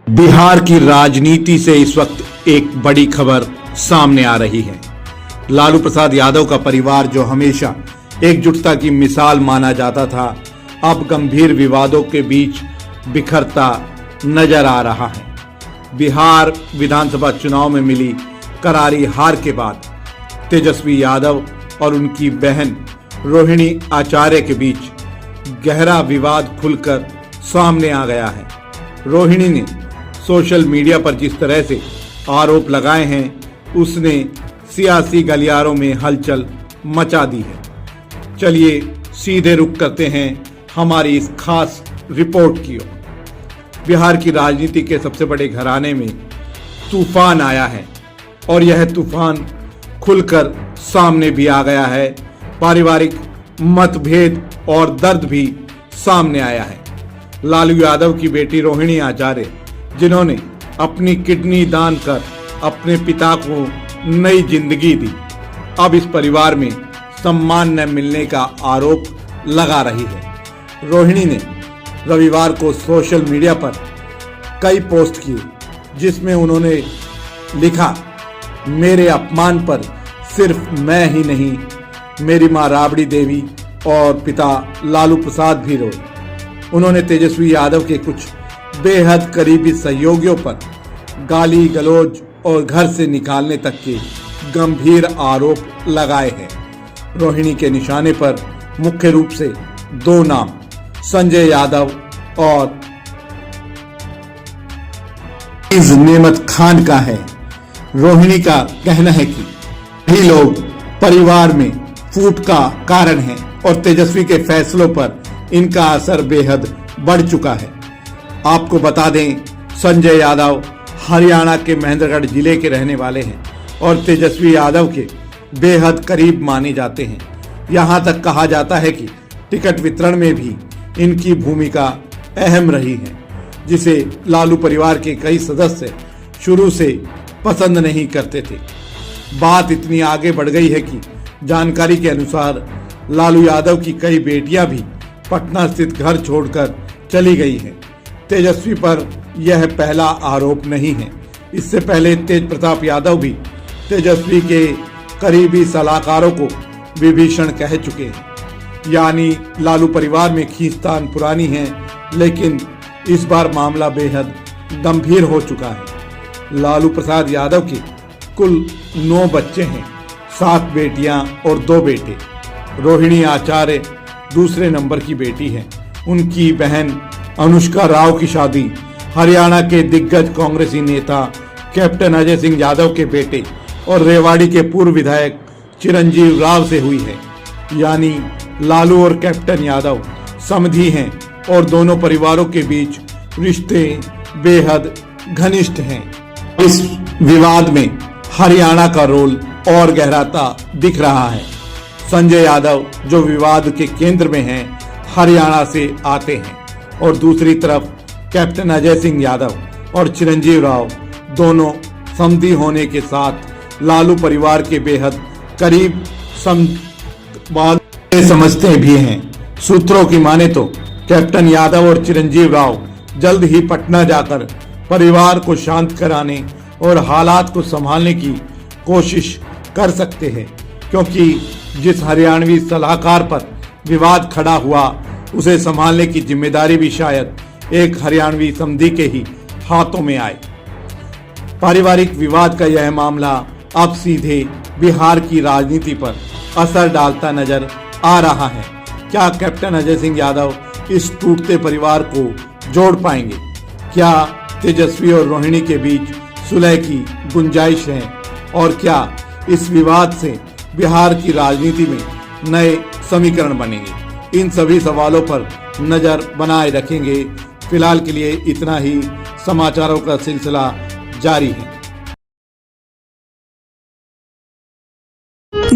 बिहार की राजनीति से इस वक्त एक बड़ी खबर सामने आ रही है। लालू प्रसाद यादव का परिवार, जो हमेशा एकजुटता की मिसाल माना जाता था, अब गंभीर विवादों के बीच बिखरता नजर आ रहा है। बिहार विधानसभा चुनाव में मिली करारी हार के बाद तेजस्वी यादव और उनकी बहन रोहिणी आचार्य के बीच गहरा विवाद खुलकर सामने आ गया है। रोहिणी ने सोशल मीडिया पर जिस तरह से आरोप लगाए हैं, उसने सियासी गलियारों में हलचल मचा दी है। चलिए सीधे रुख करते हैं हमारी इस खास रिपोर्ट की ओर। बिहार की राजनीति के सबसे बड़े घराने में तूफान आया है और यह तूफान खुलकर सामने भी आ गया है। पारिवारिक मतभेद और दर्द भी सामने आया है। लालू यादव की बेटी रोहिणी आचार्य, जिन्होंने अपनी किडनी दान कर अपने पिता को नई जिंदगी दी, अब इस परिवार में सम्मान न मिलने का आरोप लगा रही है। रोहिणी ने रविवार को सोशल मीडिया पर कई पोस्ट किए, जिसमें उन्होंने लिखा, मेरे अपमान पर सिर्फ मैं ही नहीं, मेरी मां राबड़ी देवी और पिता लालू प्रसाद भी रोए। उन्होंने तेजस्वी यादव के कुछ बेहद करीबी सहयोगियों पर गाली गलौज और घर से निकालने तक के गंभीर आरोप लगाए हैं। रोहिणी के निशाने पर मुख्य रूप से दो नाम, संजय यादव और नेमत खान का है। रोहिणी का कहना है कि ये लोग परिवार में फूट का कारण हैं और तेजस्वी के फैसलों पर इनका असर बेहद बढ़ चुका है। आपको बता दें, संजय यादव हरियाणा के महेंद्रगढ़ जिले के रहने वाले हैं और तेजस्वी यादव के बेहद करीब माने जाते हैं। यहां तक कहा जाता है कि टिकट वितरण में भी इनकी भूमिका अहम रही है, जिसे लालू परिवार के कई सदस्य शुरू से पसंद नहीं करते थे। बात इतनी आगे बढ़ गई है कि जानकारी के अनुसार लालू यादव की कई बेटियां भी पटना स्थित घर छोड़कर चली गई हैं। तेजस्वी पर यह पहला आरोप नहीं है। इससे पहले तेज प्रताप यादव भी तेजस्वी के करीबी सलाहकारों को विभीषण कह चुके हैं। यानी लालू परिवार में खींचतान पुरानी है, लेकिन इस बार मामला बेहद गंभीर हो चुका है। लालू प्रसाद यादव के कुल 9 बच्चे हैं, 7 बेटियां और 2 बेटे। रोहिणी आचार्य दूसरे नंबर की बेटी है। उनकी बहन अनुष्का राव की शादी हरियाणा के दिग्गज कांग्रेसी नेता कैप्टन अजय सिंह यादव के बेटे और रेवाड़ी के पूर्व विधायक चिरंजीव राव से हुई है। यानी लालू और कैप्टन यादव समधी हैं और दोनों परिवारों के बीच रिश्ते बेहद घनिष्ठ हैं। इस विवाद में हरियाणा का रोल और गहराता दिख रहा है। संजय यादव, जो विवाद के केंद्र में हैं, हरियाणा से आते हैं और दूसरी तरफ कैप्टन अजय सिंह यादव और चिरंजीव राव दोनों समधी होने के साथ लालू परिवार के बेहद करीब समझते भी हैं। सूत्रों की माने तो कैप्टन यादव और चिरंजीव राव जल्द ही पटना जाकर परिवार को शांत कराने और हालात को संभालने की कोशिश कर सकते हैं, क्योंकि जिस हरियाणवी सलाहकार पर विवाद खड़ा हुआ, उसे संभालने की जिम्मेदारी भी शायद एक हरियाणवी समधी के ही हाथों में आए। पारिवारिक विवाद का यह मामला अब सीधे बिहार की राजनीति पर असर डालता नजर आ रहा है। क्या कैप्टन अजय सिंह यादव इस टूटते परिवार को जोड़ पाएंगे? क्या तेजस्वी और रोहिणी के बीच सुलह की गुंजाइश है? और क्या इस विवाद से बिहार की राजनीति में नए समीकरण बनेंगे? इन सभी सवालों पर नजर बनाए रखेंगे। फिलहाल के लिए इतना ही। समाचारों का सिलसिला जारी है।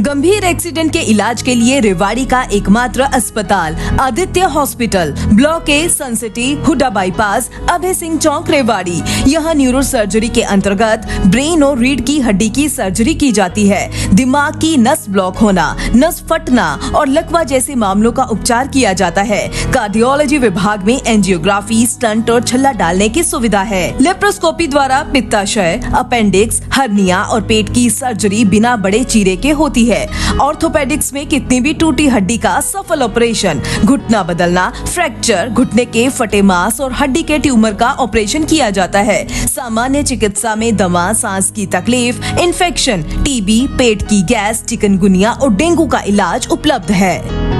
गंभीर एक्सीडेंट के इलाज के लिए रेवाड़ी का एकमात्र अस्पताल Aditya hospital, block A, Sun City, HUDA bypass, Abhay Singh Chowk, Rewari. यहाँ न्यूरो सर्जरी के अंतर्गत ब्रेन और रीढ़ की हड्डी की सर्जरी की जाती है। दिमाग की नस ब्लॉक होना, नस फटना और लकवा जैसे मामलों का उपचार किया जाता है। कार्डियोलॉजी विभाग में एंजियोग्राफी, स्टंट और छल्ला डालने की सुविधा है। लेप्रोस्कोपी द्वारा पित्ताशय, अपेंडिक्स, हर्निया और पेट की सर्जरी बिना बड़े चीरे के होती है। ऑर्थोपेडिक्स में कितनी भी टूटी हड्डी का सफल ऑपरेशन, घुटना बदलना, फ्रैक्चर, घुटने के फटे मांस और हड्डी के ट्यूमर का ऑपरेशन किया जाता है। सामान्य चिकित्सा में दमा, सांस की तकलीफ, इन्फेक्शन, टीबी, पेट की गैस, चिकनगुनिया और डेंगू का इलाज उपलब्ध है।